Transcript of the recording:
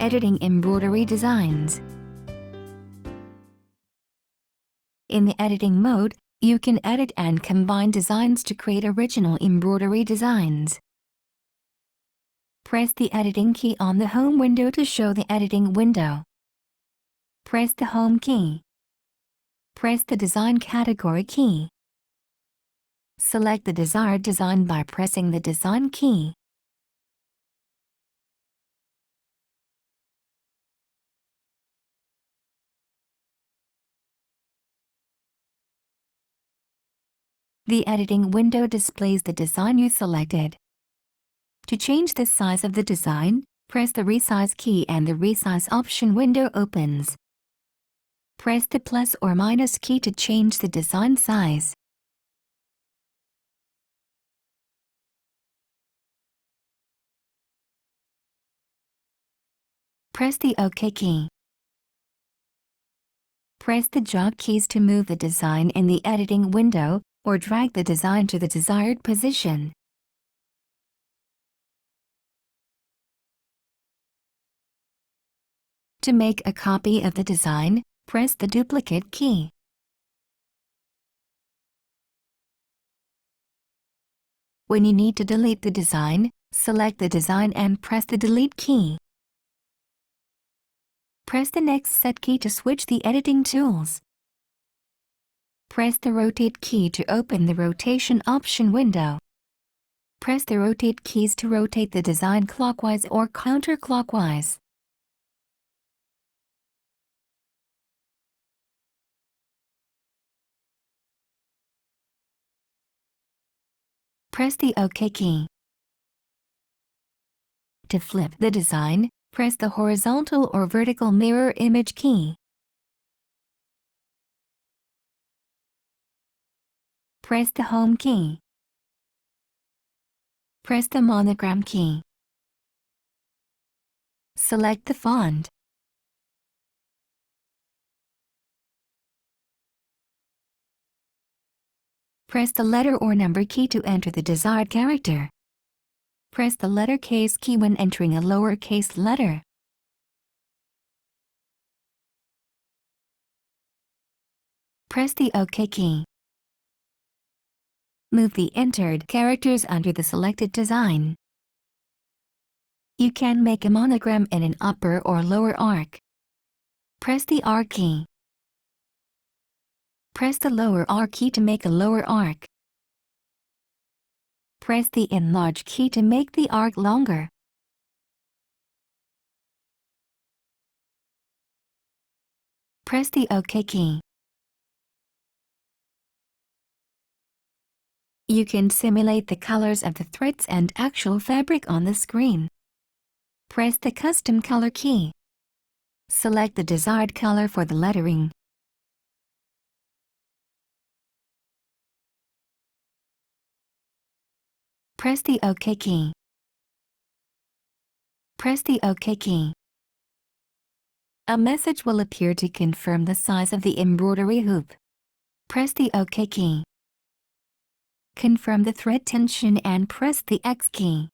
Editing embroidery designs. In the editing mode, you can edit and combine designs to create original embroidery designs. Press the editing key on the home window to show the editing window. Press the home key. Press the design category key. Select the desired design by pressing the design key. The editing window displays the design you selected. To change the size of the design, press the resize key and the resize option window opens. Press the plus or minus key to change the design size. Press the OK key. Press the jog keys to move the design in the editing window, or drag the design to the desired position. To make a copy of the design, press the duplicate key. When you need to delete the design, select the design and press the delete key. Press the next set key to switch the editing tools. Press the rotate key to open the rotation option window. Press the rotate keys to rotate the design clockwise or counterclockwise. Press the OK key. To flip the design, press the horizontal or vertical mirror image key. Press the home key. Press the monogram key. Select the font. Press the letter or number key to enter the desired character. Press the letter case key when entering a lowercase letter. Press the OK key. Move the entered characters under the selected design. You can make a monogram in an upper or lower arc. Press the R key. Press the lower R key to make a lower arc. Press the enlarge key to make the arc longer. Press the OK key. You can simulate the colors of the threads and actual fabric on the screen. Press the custom color key. Select the desired color for the lettering. Press the OK key. Press the OK key. A message will appear to confirm the size of the embroidery hoop. Press the OK key. Confirm the thread tension and press the X key.